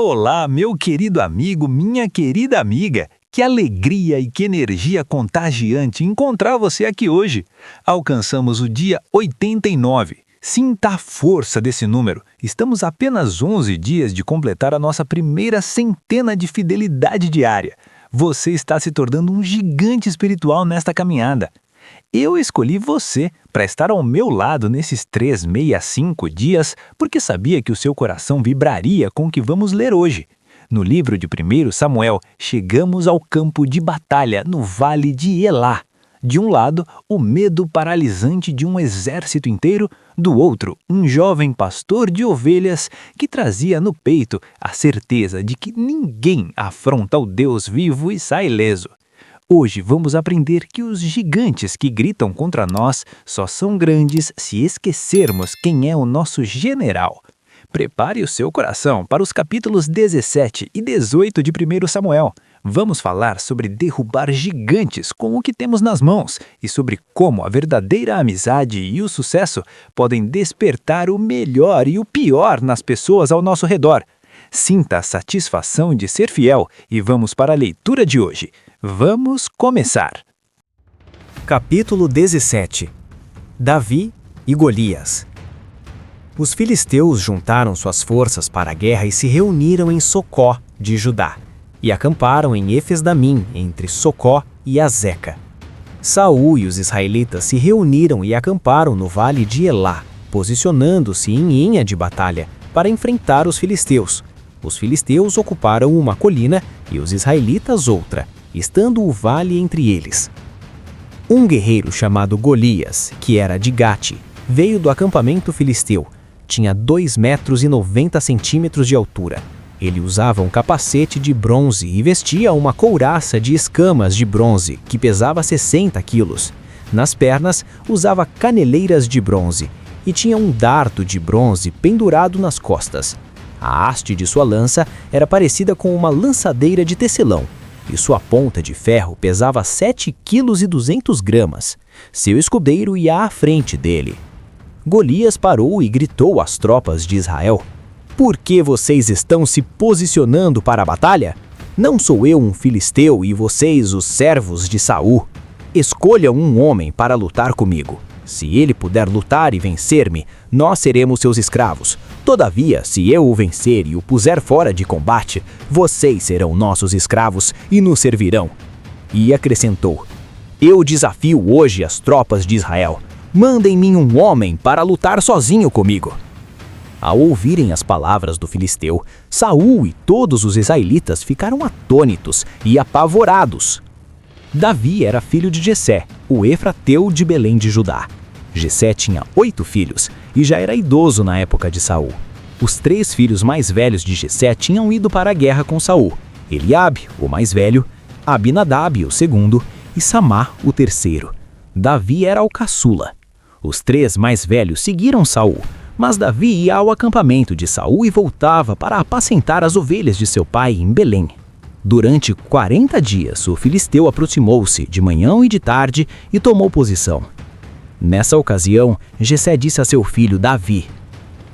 Olá, meu querido amigo, minha querida amiga. Que alegria e que energia contagiante encontrar você aqui hoje. Alcançamos o dia 89. Sinta a força desse número. Estamos a apenas 11 dias de completar a nossa primeira centena de fidelidade diária. Você está se tornando um gigante espiritual nesta caminhada. Eu escolhi você para estar ao meu lado nesses 365 dias porque sabia que o seu coração vibraria com o que vamos ler hoje. No livro de 1 Samuel, chegamos ao campo de batalha no vale de Elá. De um lado, o medo paralisante de um exército inteiro, do outro, um jovem pastor de ovelhas que trazia no peito a certeza de que ninguém afronta o Deus vivo e sai ileso. Hoje vamos aprender que os gigantes que gritam contra nós só são grandes se esquecermos quem é o nosso general. Prepare o seu coração para os capítulos 17 e 18 de 1 Samuel. Vamos falar sobre derrubar gigantes com o que temos nas mãos e sobre como a verdadeira amizade e o sucesso podem despertar o melhor e o pior nas pessoas ao nosso redor. Sinta a satisfação de ser fiel e vamos para a leitura de hoje. Vamos começar. Capítulo 17. Davi e Golias. Os filisteus juntaram suas forças para a guerra e se reuniram em Socó, de Judá, e acamparam em Efes-damim, entre Socó e Azeca. Saul e os israelitas se reuniram e acamparam no vale de Elá, posicionando-se em linha de batalha para enfrentar os filisteus. Os filisteus ocuparam uma colina e os israelitas outra, estando o vale entre eles. Um guerreiro chamado Golias, que era de Gate, veio do acampamento filisteu. Tinha 2,90 metros de altura. Ele usava um capacete de bronze e vestia uma couraça de escamas de bronze, que pesava 60 quilos. Nas pernas, usava caneleiras de bronze e tinha um dardo de bronze pendurado nas costas. A haste de sua lança era parecida com uma lançadeira de tecelão, e sua ponta de ferro pesava 7,2 kg. Seu escudeiro ia à frente dele. Golias parou e gritou às tropas de Israel: "Por que vocês estão se posicionando para a batalha? Não sou eu um filisteu e vocês os servos de Saul. Escolham um homem para lutar comigo. Se ele puder lutar e vencer-me, nós seremos seus escravos. Todavia, se eu o vencer e o puser fora de combate, vocês serão nossos escravos e nos servirão." E acrescentou: "Eu desafio hoje as tropas de Israel. Mandem-me um homem para lutar sozinho comigo." Ao ouvirem as palavras do filisteu, Saul e todos os israelitas ficaram atônitos e apavorados. Davi era filho de Jessé, o efrateu de Belém de Judá. Jessé tinha 8 filhos e já era idoso na época de Saul. Os 3 filhos mais velhos de Jessé tinham ido para a guerra com Saul: Eliabe, o mais velho, Abinadab, o segundo, e Samá, o terceiro. Davi era o caçula. Os 3 mais velhos seguiram Saul, mas Davi ia ao acampamento de Saul e voltava para apacentar as ovelhas de seu pai em Belém. Durante 40 dias, o filisteu aproximou-se de manhã e de tarde e tomou posição. Nessa ocasião, Jessé disse a seu filho Davi: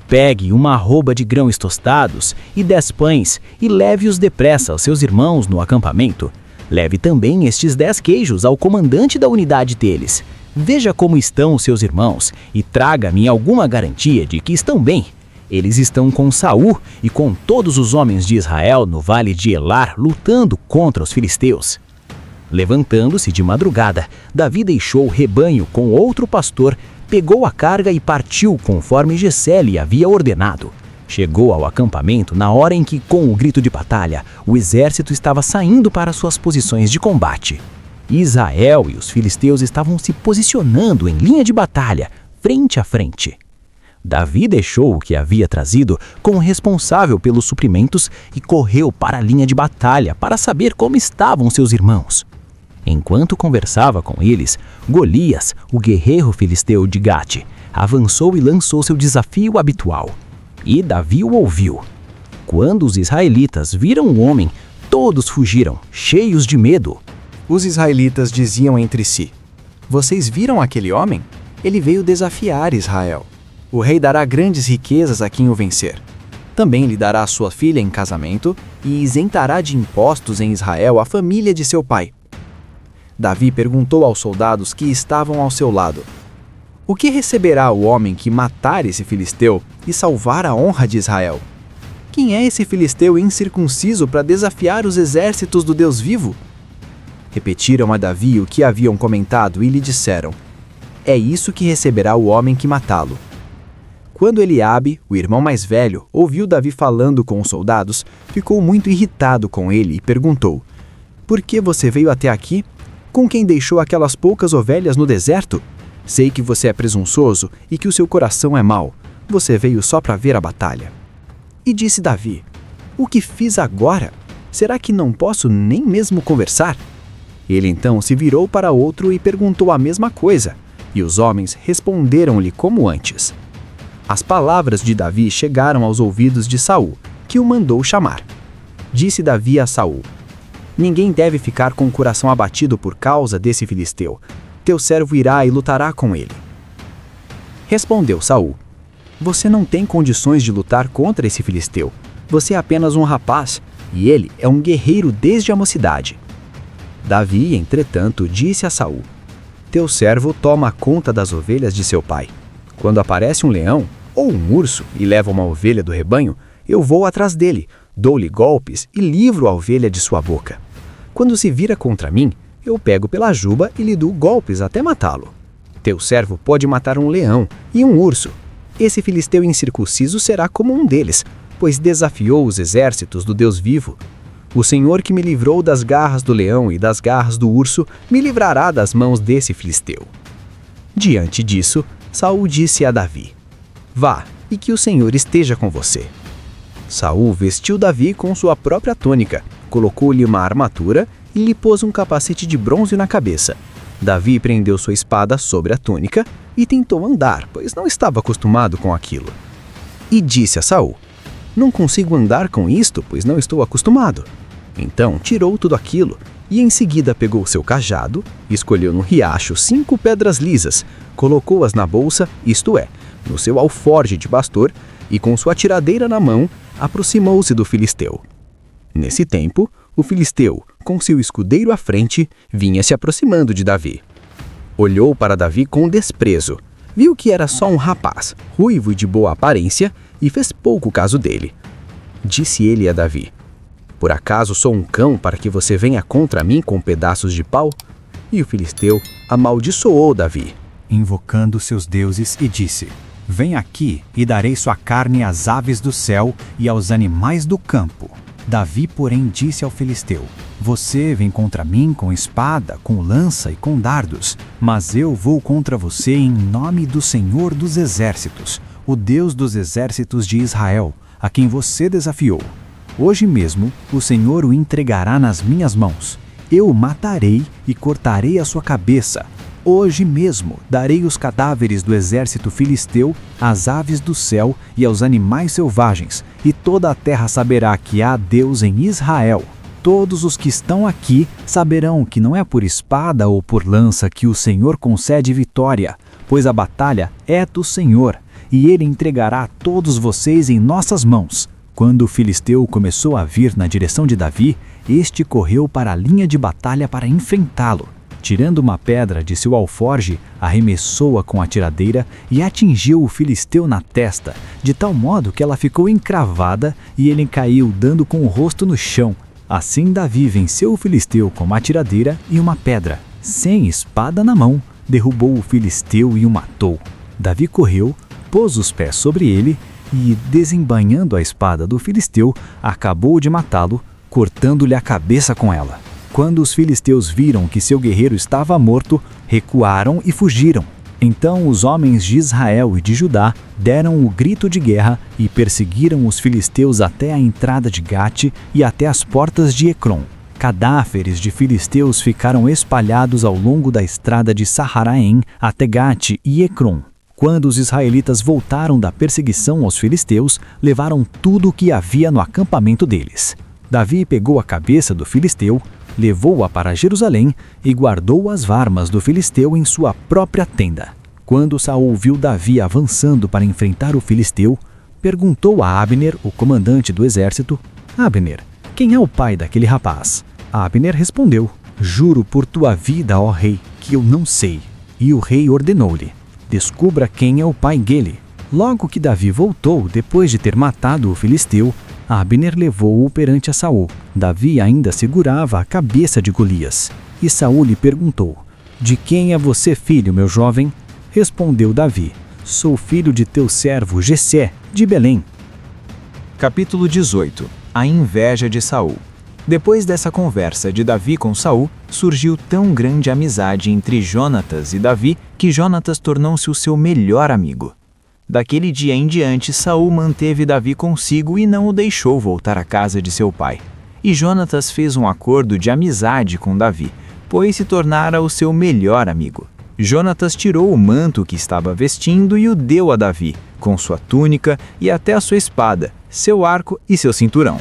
"Pegue uma arroba de grãos tostados e 10 pães e leve-os depressa aos seus irmãos no acampamento. Leve também estes 10 queijos ao comandante da unidade deles. Veja como estão os seus irmãos e traga-me alguma garantia de que estão bem. Eles estão com Saul e com todos os homens de Israel no vale de Elá lutando contra os filisteus." Levantando-se de madrugada, Davi deixou o rebanho com outro pastor, pegou a carga e partiu conforme Jessé lhe havia ordenado. Chegou ao acampamento na hora em que, com o grito de batalha, o exército estava saindo para suas posições de combate. Israel e os filisteus estavam se posicionando em linha de batalha, frente a frente. Davi deixou o que havia trazido com o responsável pelos suprimentos e correu para a linha de batalha para saber como estavam seus irmãos. Enquanto conversava com eles, Golias, o guerreiro filisteu de Gate, avançou e lançou seu desafio habitual. E Davi o ouviu. Quando os israelitas viram o homem, todos fugiram, cheios de medo. Os israelitas diziam entre si: "Vocês viram aquele homem? Ele veio desafiar Israel. O rei dará grandes riquezas a quem o vencer." Também lhe dará sua filha em casamento e isentará de impostos em Israel a família de seu pai. Davi perguntou aos soldados que estavam ao seu lado: o que receberá o homem que matar esse filisteu e salvar a honra de Israel? Quem é esse filisteu incircunciso para desafiar os exércitos do Deus vivo? Repetiram a Davi o que haviam comentado e lhe disseram: é isso que receberá o homem que matá-lo. Quando Eliabe, o irmão mais velho, ouviu Davi falando com os soldados, ficou muito irritado com ele e perguntou: por que você veio até aqui? Com quem deixou aquelas poucas ovelhas no deserto? Sei que você é presunçoso e que o seu coração é mau. Você veio só para ver a batalha. E disse Davi: o que fiz agora? Será que não posso nem mesmo conversar? Ele então se virou para outro e perguntou a mesma coisa, e os homens responderam-lhe como antes. As palavras de Davi chegaram aos ouvidos de Saul, que o mandou chamar. Disse Davi a Saul: ninguém deve ficar com o coração abatido por causa desse filisteu. Teu servo irá e lutará com ele. Respondeu Saul: você não tem condições de lutar contra esse filisteu. Você é apenas um rapaz, e ele é um guerreiro desde a mocidade. Davi, entretanto, disse a Saul: teu servo toma conta das ovelhas de seu pai. Quando aparece um leão ou um urso e leva uma ovelha do rebanho, eu vou atrás dele, dou-lhe golpes e livro a ovelha de sua boca. Quando se vira contra mim, eu pego pela juba e lhe dou golpes até matá-lo. Teu servo pode matar um leão e um urso. Esse filisteu incircunciso será como um deles, pois desafiou os exércitos do Deus vivo. O Senhor que me livrou das garras do leão e das garras do urso, me livrará das mãos desse filisteu. Diante disso, Saul disse a Davi: vá, e que o Senhor esteja com você. Saul vestiu Davi com sua própria túnica, colocou-lhe uma armadura e lhe pôs um capacete de bronze na cabeça. Davi prendeu sua espada sobre a túnica e tentou andar, pois não estava acostumado com aquilo. E disse a Saul: não consigo andar com isto, pois não estou acostumado. Então tirou tudo aquilo e em seguida pegou seu cajado, escolheu no riacho 5 pedras lisas, colocou-as na bolsa, isto é, no seu alforje de pastor, e com sua tiradeira na mão, aproximou-se do filisteu. Nesse tempo, o filisteu, com seu escudeiro à frente, vinha se aproximando de Davi. Olhou para Davi com desprezo, viu que era só um rapaz, ruivo e de boa aparência, e fez pouco caso dele. Disse ele a Davi: por acaso sou um cão para que você venha contra mim com pedaços de pau? E o filisteu amaldiçoou Davi, invocando seus deuses, e disse: vem aqui e darei sua carne às aves do céu e aos animais do campo. Davi, porém, disse ao filisteu: você vem contra mim com espada, com lança e com dardos, mas eu vou contra você em nome do Senhor dos exércitos, o Deus dos exércitos de Israel, a quem você desafiou. Hoje mesmo o Senhor o entregará nas minhas mãos. Eu o matarei e cortarei a sua cabeça. Hoje mesmo darei os cadáveres do exército filisteu às aves do céu e aos animais selvagens, e toda a terra saberá que há Deus em Israel. Todos os que estão aqui saberão que não é por espada ou por lança que o Senhor concede vitória, pois a batalha é do Senhor, e ele entregará todos vocês em nossas mãos. Quando o filisteu começou a vir na direção de Davi, este correu para a linha de batalha para enfrentá-lo. Tirando uma pedra de seu alforje, arremessou-a com a tiradeira e atingiu o filisteu na testa, de tal modo que ela ficou encravada e ele caiu dando com o rosto no chão. Assim Davi venceu o filisteu com uma tiradeira e uma pedra. Sem espada na mão, derrubou o filisteu e o matou. Davi correu, pôs os pés sobre ele e, desembainhando a espada do filisteu, acabou de matá-lo, cortando-lhe a cabeça com ela. Quando os filisteus viram que seu guerreiro estava morto, recuaram e fugiram. Então os homens de Israel e de Judá deram o grito de guerra e perseguiram os filisteus até a entrada de Gate e até as portas de Ecrom. Cadáveres de filisteus ficaram espalhados ao longo da estrada de Saharaim até Gate e Ecrom. Quando os israelitas voltaram da perseguição aos filisteus, levaram tudo o que havia no acampamento deles. Davi pegou a cabeça do filisteu, levou-a para Jerusalém e guardou as armas do filisteu em sua própria tenda. Quando Saul viu Davi avançando para enfrentar o filisteu, perguntou a Abner, o comandante do exército: Abner, quem é o pai daquele rapaz? Abner respondeu: Juro por tua vida, ó rei, que eu não sei. E o rei ordenou-lhe: Descubra quem é o pai dele. Logo que Davi voltou, depois de ter matado o filisteu, Abner levou-o perante a Saul. Davi ainda segurava a cabeça de Golias. E Saul lhe perguntou: De quem é você filho, meu jovem? Respondeu Davi: Sou filho de teu servo Jessé, de Belém. Capítulo 18. A inveja de Saul. Depois dessa conversa de Davi com Saul, surgiu tão grande amizade entre Jonatas e Davi que Jonatas tornou-se o seu melhor amigo. Daquele dia em diante, Saul manteve Davi consigo e não o deixou voltar à casa de seu pai. E Jonatas fez um acordo de amizade com Davi, pois se tornara o seu melhor amigo. Jonatas tirou o manto que estava vestindo e o deu a Davi, com sua túnica e até a sua espada, seu arco e seu cinturão.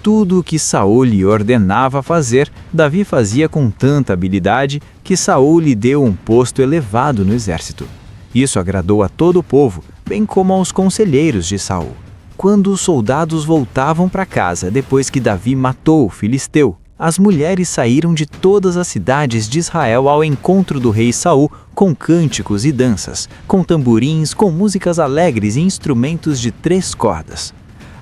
Tudo o que Saul lhe ordenava fazer, Davi fazia com tanta habilidade que Saul lhe deu um posto elevado no exército. Isso agradou a todo o povo, bem como aos conselheiros de Saul. Quando os soldados voltavam para casa depois que Davi matou o filisteu, as mulheres saíram de todas as cidades de Israel ao encontro do rei Saul com cânticos e danças, com tamborins, com músicas alegres e instrumentos de 3 cordas.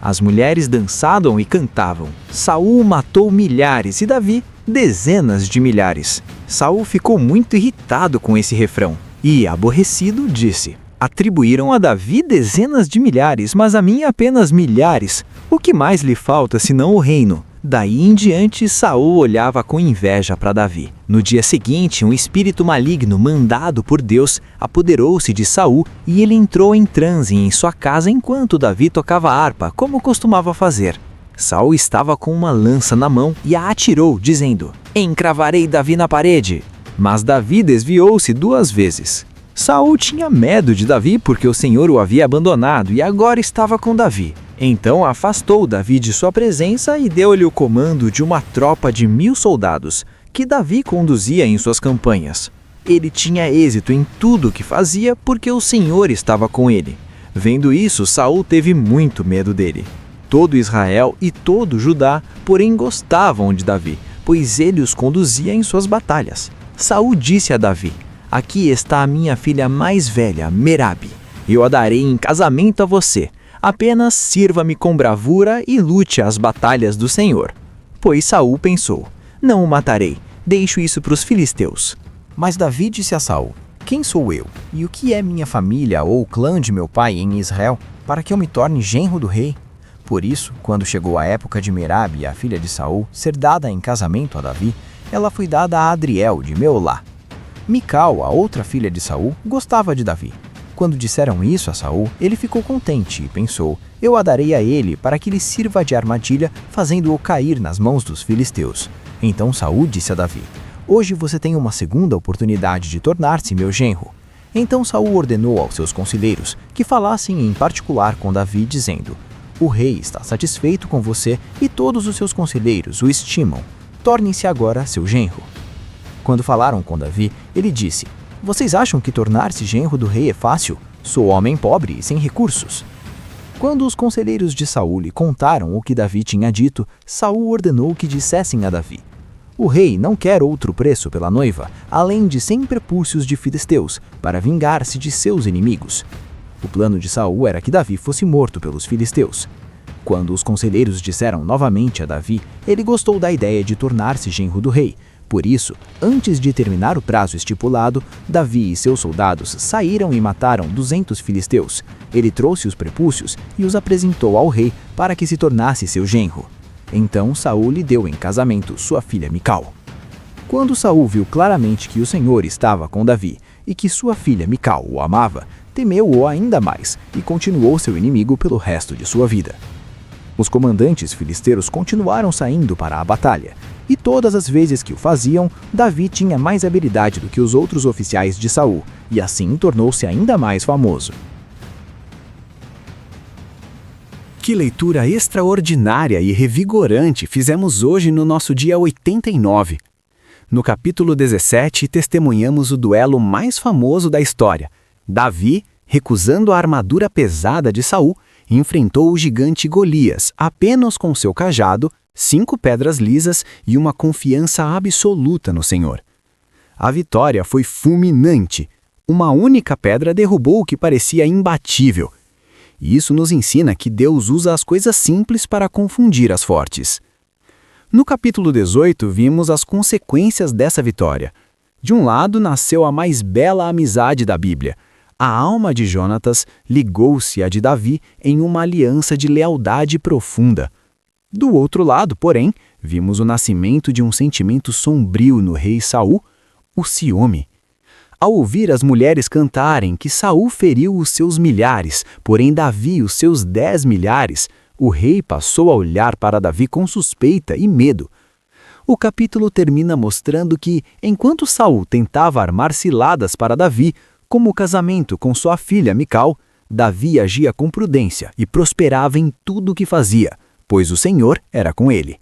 As mulheres dançavam e cantavam. Saul matou milhares e Davi dezenas de milhares. Saul ficou muito irritado com esse refrão e, aborrecido, disse: Atribuíram a Davi dezenas de milhares, mas a mim apenas milhares. O que mais lhe falta senão o reino? Daí em diante, Saul olhava com inveja para Davi. No dia seguinte, um espírito maligno mandado por Deus apoderou-se de Saul e ele entrou em transe em sua casa enquanto Davi tocava harpa, como costumava fazer. Saul estava com uma lança na mão e a atirou, dizendo: Encravarei Davi na parede. Mas Davi desviou-se 2 vezes. Saul tinha medo de Davi porque o Senhor o havia abandonado e agora estava com Davi. Então afastou Davi de sua presença e deu-lhe o comando de uma tropa de 1000 soldados, que Davi conduzia em suas campanhas. Ele tinha êxito em tudo o que fazia porque o Senhor estava com ele. Vendo isso, Saul teve muito medo dele. Todo Israel e todo Judá, porém, gostavam de Davi, pois ele os conduzia em suas batalhas. Saul disse a Davi: Aqui está a minha filha mais velha, Merabe. Eu a darei em casamento a você. Apenas sirva-me com bravura e lute as batalhas do Senhor. Pois Saul pensou: Não o matarei, deixo isso para os filisteus. Mas Davi disse a Saul: Quem sou eu? E o que é minha família ou o clã de meu pai em Israel, para que eu me torne genro do rei? Por isso, quando chegou a época de Merabe, a filha de Saul, ser dada em casamento a Davi, ela foi dada a Adriel de Meolá. Mical, a outra filha de Saul, gostava de Davi. Quando disseram isso a Saul, ele ficou contente e pensou: Eu a darei a ele para que lhe sirva de armadilha, fazendo-o cair nas mãos dos filisteus. Então Saul disse a Davi: Hoje você tem uma segunda oportunidade de tornar-se meu genro. Então Saul ordenou aos seus conselheiros que falassem em particular com Davi, dizendo: O rei está satisfeito com você e todos os seus conselheiros o estimam. Torne-se agora seu genro. Quando falaram com Davi, ele disse: Vocês acham que tornar-se genro do rei é fácil? Sou homem pobre e sem recursos. Quando os conselheiros de Saul lhe contaram o que Davi tinha dito, Saul ordenou que dissessem a Davi: O rei não quer outro preço pela noiva, além de 100 prepúcios de filisteus, para vingar-se de seus inimigos. O plano de Saul era que Davi fosse morto pelos filisteus. Quando os conselheiros disseram novamente a Davi, ele gostou da ideia de tornar-se genro do rei. Por isso, antes de terminar o prazo estipulado, Davi e seus soldados saíram e mataram 200 filisteus. Ele trouxe os prepúcios e os apresentou ao rei para que se tornasse seu genro. Então Saul lhe deu em casamento sua filha Mical. Quando Saul viu claramente que o Senhor estava com Davi e que sua filha Mical o amava, temeu-o ainda mais e continuou seu inimigo pelo resto de sua vida. Os comandantes filisteus continuaram saindo para a batalha, e todas as vezes que o faziam, Davi tinha mais habilidade do que os outros oficiais de Saul, e assim tornou-se ainda mais famoso. Que leitura extraordinária e revigorante fizemos hoje no nosso dia 89. No capítulo 17, testemunhamos o duelo mais famoso da história, Davi recusando a armadura pesada de Saul enfrentou o gigante Golias apenas com seu cajado, 5 pedras lisas e uma confiança absoluta no Senhor. A vitória foi fulminante. Uma única pedra derrubou o que parecia imbatível. E isso nos ensina que Deus usa as coisas simples para confundir as fortes. No capítulo 18, vimos as consequências dessa vitória. De um lado, nasceu a mais bela amizade da Bíblia. A alma de Jonatas ligou-se à de Davi em uma aliança de lealdade profunda. Do outro lado, porém, vimos o nascimento de um sentimento sombrio no rei Saul, o ciúme. Ao ouvir as mulheres cantarem que Saul feriu os seus milhares, porém Davi os seus 10 milhares, o rei passou a olhar para Davi com suspeita e medo. O capítulo termina mostrando que, enquanto Saul tentava armar ciladas para Davi, como o casamento com sua filha Mical, Davi agia com prudência e prosperava em tudo o que fazia, pois o Senhor era com ele.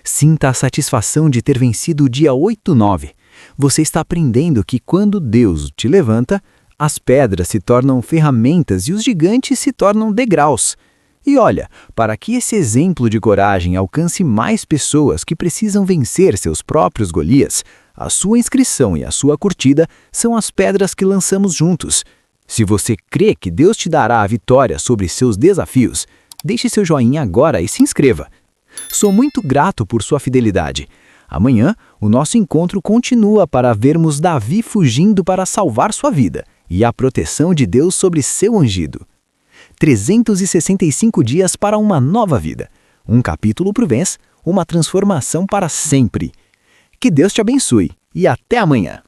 Sinta a satisfação de ter vencido o dia 8-9. Você está aprendendo que quando Deus te levanta, as pedras se tornam ferramentas e os gigantes se tornam degraus. E olha, para que esse exemplo de coragem alcance mais pessoas que precisam vencer seus próprios Golias, a sua inscrição e a sua curtida são as pedras que lançamos juntos. Se você crê que Deus te dará a vitória sobre seus desafios, deixe seu joinha agora e se inscreva. Sou muito grato por sua fidelidade. Amanhã, o nosso encontro continua para vermos Davi fugindo para salvar sua vida e a proteção de Deus sobre seu ungido. 365 dias para uma nova vida. Um capítulo por vez, uma transformação para sempre. Que Deus te abençoe e até amanhã.